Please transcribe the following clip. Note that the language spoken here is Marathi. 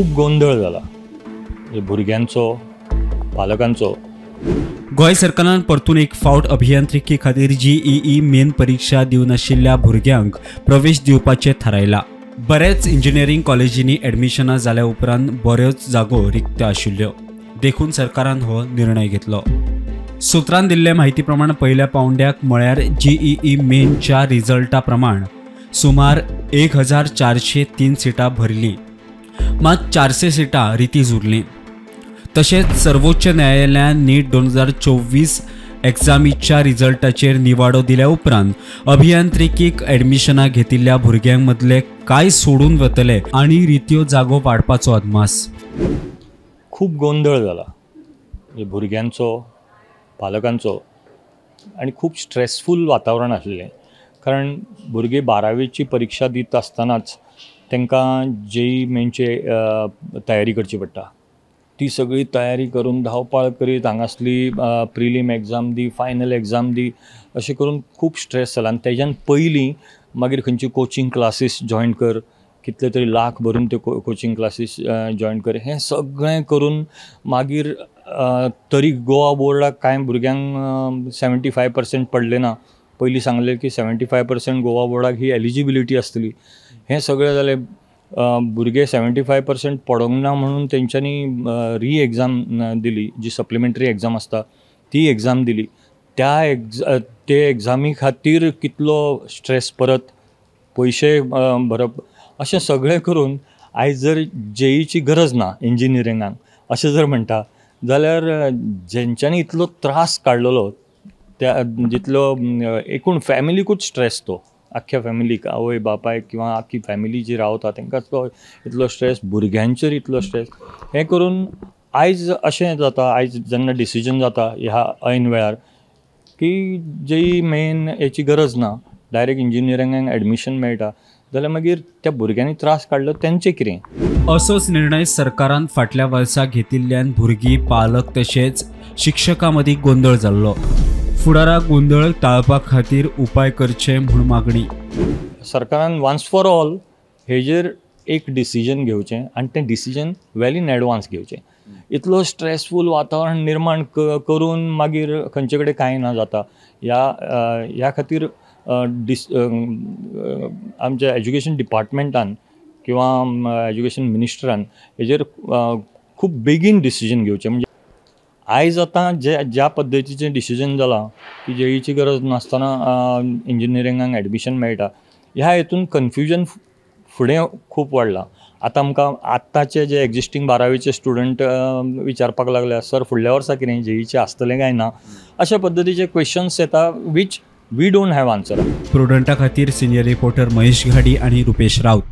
खूप गोंधळ झाला भुरग्यांचो पालकांचो। गोय सरकारान परतून एक फावट अभियांत्रिकी खातीर JEE मेन परीक्षा दिवन आशिल्ल्या भुरग्यांक प्रवेश दिवपाचें थारायला। बरेच इंजिनियरिंग कॉलेजींनी एडमिशनां जाल्या उपरांत बऱ्योच जागो रिक्त आशिल्ल्यो, देखून सरकारान हो निर्णय घेतलो। सुत्रांन दिल्ले म्हायती प्रमाण पहिल्या पावंड्याक म्हळ्यार JEE मेनच्या रिजल्टा प्रमाण सुमार 1403 सिटां भरलीं, मात 400 सिटां रितीज उरलीं। तशेंच सर्वोच्च न्यायालयान नीट 2024 एग्जामीच्या रिजल्टाचेर निवाडो दिल्या उपरांत अभियांत्रिकीक एडमिशनां घेतिल्ल्या भुरग्यांक मदले कांय सोडून वतले आनी रित्यो जागो वाडपाचो अदमास। खूप गोंधळ झाला भुरग्यांचो पालकांचो आनी खूप स्ट्रेसफूल वातावरण आसलें, कारण भुरगे 12वीची परीक्षा दित आसतनाच तांकां JEE मेनचे तयारी करची पडटा। ती सगळी तयारी करून धांवपळ करीत हांगासली प्रिलीम एग्जाम दी, फायनल एग्जाम दी, अशें करून खूप स्ट्रेस जाला। आनी तेज्यान पयलीं मागीर खंयची कोचिंग क्लासीस जॉयन कर, कितले तरी लाख भरून ते कोचिंग क्लासीस जॉयन कर, हें सगळें करून मागीर तरी गोवा बोर्डाक कांय भुरग्यांक 75% पडले ना। पयलीं सांगलें की 75% गोवा बोर्डाक ही एलिजिबिलिटी आसतली। हें सगळें जालें, भुरगे 75% पडोंक ना म्हणून तेंच्यांनी री एग्जाम दिली, जी सप्लिमेंटरी एग्जाम आसता ती एग्जाम दिली। ते एग्जामी खातीर कितलो स्ट्रेस, परत पयशे भरप, अशें सगळें करून आयज जर JEEची गरज ना इंजिनियरिंगाक अशें जर म्हणटा जाल्यार जेंच्यांनी इतलो त्रास काडलेलो त्या जितलो एकूण फॅमिलीकूच स्ट्रेस, तो आख्ख्या फॅमिलीक, आवय बापायक किंवा आख्खी फॅमिली जी रावता तांकां तो इतलो स्ट्रेस, भुरग्यांचेर इतलो स्ट्रेस, हें करून आयज अशें जाता, आयज जेन्ना डिसिजन जाता ह्या ऐन वेळार की JEE मेन हेची गरज ना, डायरेक्ट इंजिनियरिंगाक एडमिशन मेळटा, जाल्यार मागीर त्या भुरग्यांनी त्रास काडलो तेंचें कितें? असोच निर्णय सरकारान फाटल्या वर्सा घेतिल्ल्यान भुरगीं, पालक तशेंच शिक्षकां मदीं गोंधळ जाल्लो। फुडाराक गोंधळ टाळपा खातीर उपाय करचे म्हूण मागणी। सरकारान वन्स फॉर ऑल हेजेर एक डिसिजन घेवचें आनी तें डिसिजन वेल इन एडवान्स घेवचें। इतलो स्ट्रेसफूल वातावरण निर्माण करून मागीर खंयचे कडेन कांय ना जाता। ह्या खातीर आमच्या एज्युकेशन डिपार्टमेंटान किंवा एज्युकेशन मिनिस्टरान हेजेर खूब बेगीन डिसिजन घेवचें। म्हणजे आयज आतां ज्या पद्दतीचें डिसिजन जालां की JEEची गरज नासतना इंजिनियरिंगाक एडमिशन मेळटा, ह्या हेतून कन्फ्युजन फुडें खूब वाडलां। आतां आमकां आत्ताचे जे एक्जिस्टींग 12वीचे स्टुडंट विचारपाक लागल्या, सर फुडल्या वर्सा कितें JEEचें आसतलें काय ना, अशा पद्दतीचे क्वेश्चन्स येता which we don't have answer. प्रुडंटा खातीर सिनियर रिपोर्टर महेश घाडी आनी रुपेश राऊत।